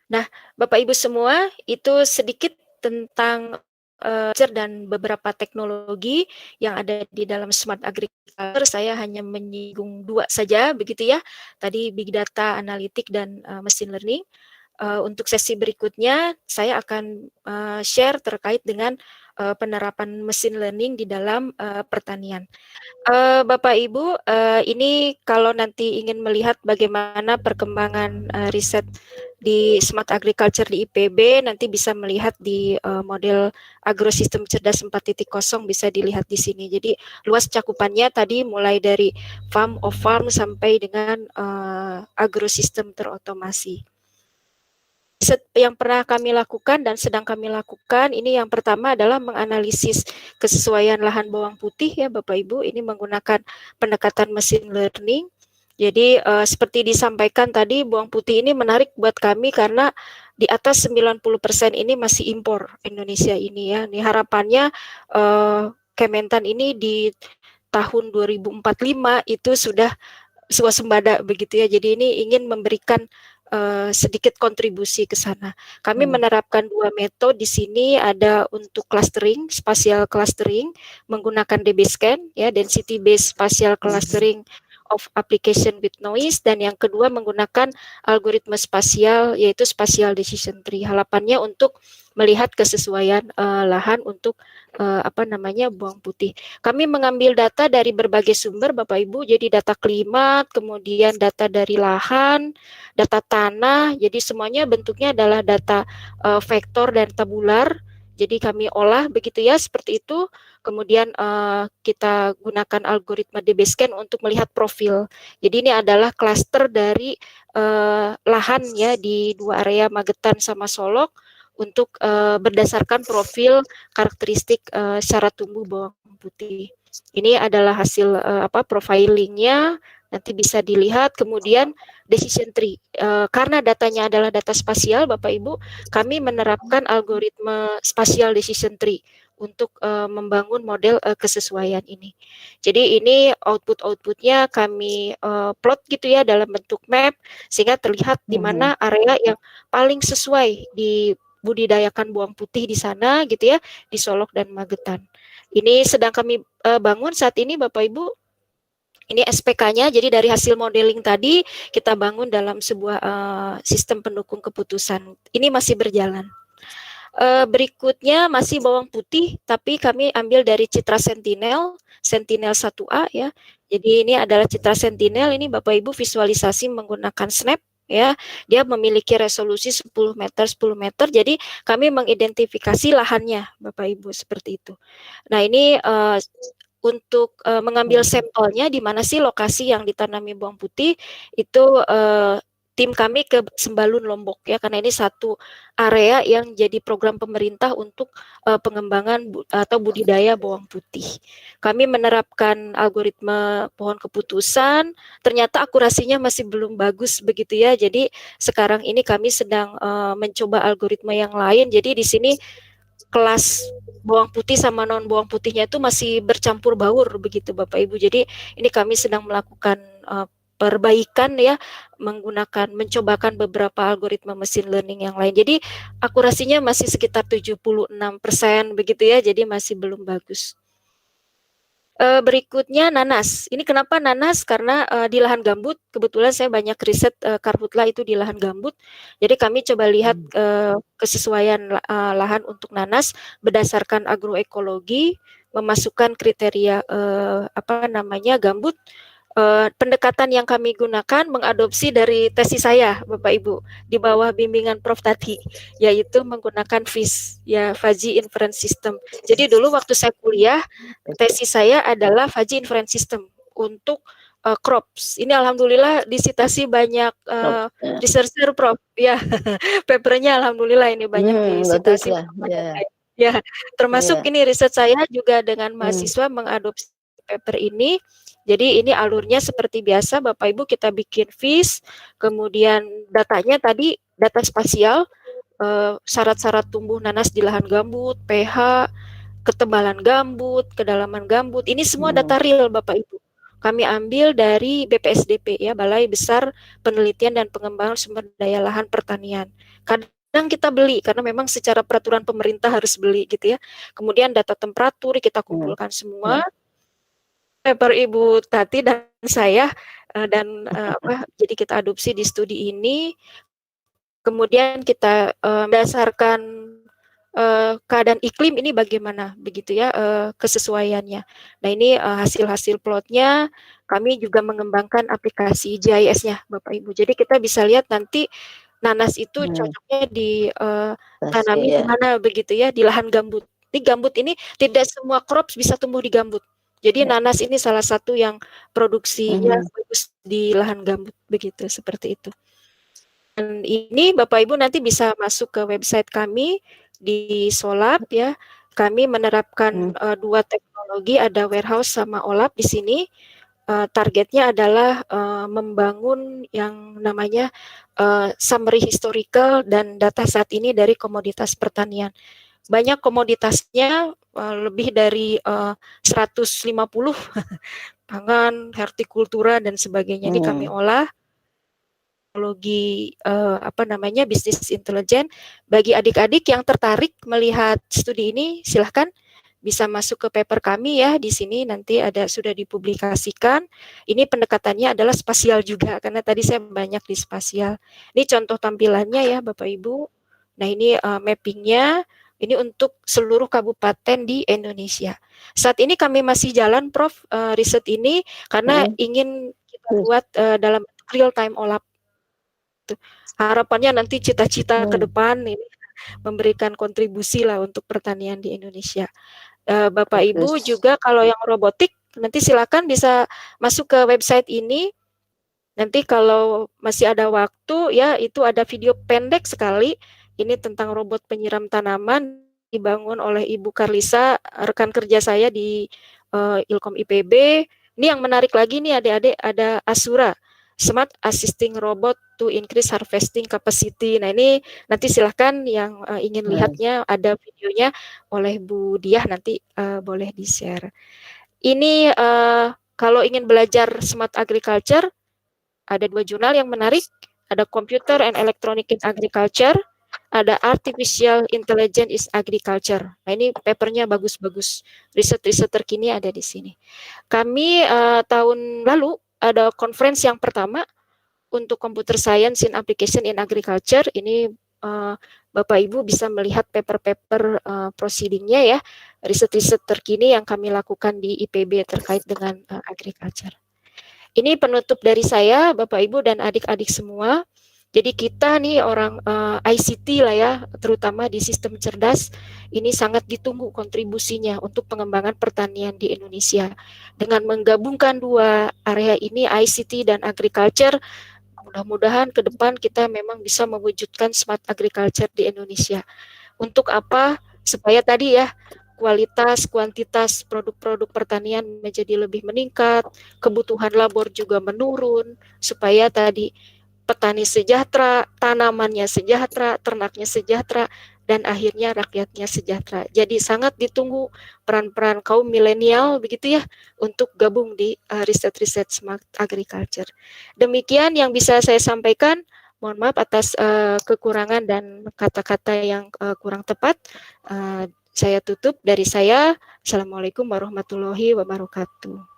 Nah, Bapak Ibu semua, itu sedikit tentang dan beberapa teknologi yang ada di dalam smart agriculture. Saya hanya menyinggung 2 saja begitu ya. Tadi big data, analitik dan machine learning. Untuk sesi berikutnya saya akan share terkait dengan penerapan machine learning di dalam pertanian. Bapak Ibu, ini kalau nanti ingin melihat bagaimana perkembangan riset di Smart Agriculture di IPB, nanti bisa melihat di model agrosistem cerdas 4.0 bisa dilihat di sini. Jadi luas cakupannya tadi mulai dari farm of farm sampai dengan agrosistem terotomasi. Yang pernah kami lakukan dan sedang kami lakukan, ini yang pertama adalah menganalisis kesesuaian lahan bawang putih ya Bapak Ibu, ini menggunakan pendekatan machine learning. Jadi seperti disampaikan tadi, bawang putih ini menarik buat kami karena di atas 90% ini masih impor Indonesia ini ya. Ini harapannya Kementan ini di tahun 2045 itu sudah swasembada begitu ya. Jadi ini ingin memberikan sedikit kontribusi ke sana. Kami menerapkan 2 metode di sini, ada untuk clustering, spatial clustering menggunakan DBScan ya, density based spatial clustering of application with noise, dan yang kedua menggunakan algoritma spasial yaitu spatial decision tree. Harapannya untuk melihat kesesuaian lahan untuk bawang putih. Kami mengambil data dari berbagai sumber Bapak Ibu, jadi data klimat, kemudian data dari lahan, data tanah, jadi semuanya bentuknya adalah data vektor dan tabular. Jadi kami olah begitu ya, seperti itu. Kemudian kita gunakan algoritma DBScan untuk melihat profil. Jadi ini adalah klaster dari lahan ya di 2 area Magetan sama Solok untuk berdasarkan profil karakteristik secara tumbuh bawang putih. Ini adalah hasil profilingnya, nanti bisa dilihat. Kemudian decision tree, karena datanya adalah data spasial Bapak Ibu, kami menerapkan algoritma spatial decision tree untuk membangun model kesesuaian ini. Jadi ini outputnya kami plot gitu ya dalam bentuk map, sehingga terlihat di mana area yang paling sesuai di budidayakan bawang putih di sana gitu ya, di Solok dan Magetan. Ini sedang kami bangun saat ini Bapak Ibu. Ini SPK-nya, jadi dari hasil modeling tadi kita bangun dalam sebuah sistem pendukung keputusan. Ini masih berjalan. Berikutnya masih bawang putih, tapi kami ambil dari Citra Sentinel 1A ya. Jadi ini adalah Citra Sentinel, ini Bapak Ibu visualisasi menggunakan Snap ya. Dia memiliki resolusi 10 meter 10 meter. Jadi kami mengidentifikasi lahannya Bapak Ibu seperti itu. Nah, ini untuk mengambil sampelnya di mana sih lokasi yang ditanami bawang putih itu tim kami ke Sembalun Lombok ya, karena ini satu area yang jadi program pemerintah untuk pengembangan atau budidaya bawang putih. Kami menerapkan algoritma pohon keputusan, ternyata akurasinya masih belum bagus begitu ya. Jadi sekarang ini kami sedang mencoba algoritma yang lain. Jadi di sini kelas bawang putih sama non bawang putihnya itu masih bercampur baur begitu Bapak Ibu. Jadi ini kami sedang melakukan perbaikan ya, mencobakan beberapa algoritma machine learning yang lain. Jadi akurasinya masih sekitar 76% begitu ya, jadi masih belum bagus. Berikutnya nanas. Ini kenapa nanas? Karena di lahan gambut, kebetulan saya banyak riset karhutla itu di lahan gambut. Jadi kami coba lihat kesesuaian lahan untuk nanas berdasarkan agroekologi, memasukkan kriteria gambut. Pendekatan yang kami gunakan mengadopsi dari tesis saya, Bapak Ibu, di bawah bimbingan Prof. Tati, yaitu menggunakan FIS, ya Fuzzy Inference System. Jadi dulu waktu saya kuliah, tesis saya adalah Fuzzy Inference System untuk crops. Ini alhamdulillah disitasi banyak researcher Prof. Ya, papernya alhamdulillah ini banyak disitasi. Ya, termasuk ini riset saya juga dengan mahasiswa mengadopsi paper ini. Jadi ini alurnya seperti biasa Bapak Ibu, kita bikin FIS, kemudian datanya tadi data spasial, syarat-syarat tumbuh nanas di lahan gambut, pH, ketebalan gambut, kedalaman gambut, ini semua data real Bapak Ibu. Kami ambil dari BPSDP ya, Balai Besar Penelitian dan Pengembangan Sumber Daya Lahan Pertanian. kadang kita beli karena memang secara peraturan pemerintah harus beli gitu ya. Kemudian data temperatur kita kumpulkan semua. Paper Ibu Tati dan saya jadi kita adopsi di studi ini. Kemudian kita berdasarkan keadaan iklim ini bagaimana begitu ya kesesuaiannya. Nah ini hasil-hasil plotnya, kami juga mengembangkan aplikasi GIS-nya Bapak Ibu. Jadi kita bisa lihat nanti nanas itu cocoknya ditanami di mana begitu ya, di lahan gambut. Di gambut ini tidak semua crops bisa tumbuh di gambut. Jadi nanas ini salah satu yang produksinya bagus di lahan gambut begitu, seperti itu. Dan ini Bapak Ibu nanti bisa masuk ke website kami di Solab ya. Kami menerapkan dua teknologi, ada warehouse sama OLAP di sini. Targetnya adalah membangun yang namanya summary historical dan data saat ini dari komoditas pertanian. Banyak komoditasnya lebih dari 150 pangan, hortikultura dan sebagainya. Ini kami olah teknologi bisnis intelijen. Bagi adik-adik yang tertarik melihat studi ini, silahkan bisa masuk ke paper kami ya. Di sini nanti sudah dipublikasikan. Ini pendekatannya adalah spasial juga karena tadi saya banyak di spasial. Ini contoh tampilannya ya Bapak Ibu. Nah ini mappingnya. Ini untuk seluruh kabupaten di Indonesia. Saat ini kami masih jalan Prof riset ini karena ingin kita buat dalam real time OLAP. Harapannya nanti cita-cita ke depan ini memberikan kontribusi lah untuk pertanian di Indonesia. Bapak Ibu juga kalau yang robotik nanti silakan bisa masuk ke website ini. Nanti kalau masih ada waktu ya, itu ada video pendek sekali ini tentang robot penyiram tanaman dibangun oleh Ibu Karlisa, rekan kerja saya di Ilkom IPB. Ini yang menarik lagi nih adik-adik, ada Asura, Smart Assisting Robot to Increase Harvesting Capacity. Nah ini nanti silahkan yang ingin lihatnya, ada videonya oleh Bu Diah, nanti boleh di-share. Ini kalau ingin belajar Smart Agriculture, ada dua jurnal yang menarik, ada Computer and Electronic in Agriculture, ada Artificial Intelligence is Agriculture. Nah ini papernya bagus-bagus, riset-riset terkini ada di sini. Kami tahun lalu ada conference yang pertama untuk Computer Science in Application in Agriculture. Ini Bapak Ibu bisa melihat paper-paper proceedingnya ya, riset-riset terkini yang kami lakukan di IPB terkait dengan agriculture. Ini penutup dari saya, Bapak Ibu dan adik-adik semua. Jadi kita nih orang ICT lah ya, terutama di sistem cerdas, ini sangat ditunggu kontribusinya untuk pengembangan pertanian di Indonesia. Dengan menggabungkan dua area ini, ICT dan agriculture, mudah-mudahan ke depan kita memang bisa mewujudkan smart agriculture di Indonesia. Untuk apa? Supaya tadi ya, kualitas, kuantitas produk-produk pertanian menjadi lebih meningkat, kebutuhan labor juga menurun, supaya tadi petani sejahtera, tanamannya sejahtera, ternaknya sejahtera, dan akhirnya rakyatnya sejahtera. Jadi sangat ditunggu peran-peran kaum milenial begitu ya untuk gabung di riset-riset smart agriculture. Demikian yang bisa saya sampaikan. Mohon maaf atas kekurangan dan kata-kata yang kurang tepat. Saya tutup dari saya. Assalamualaikum warahmatullahi wabarakatuh.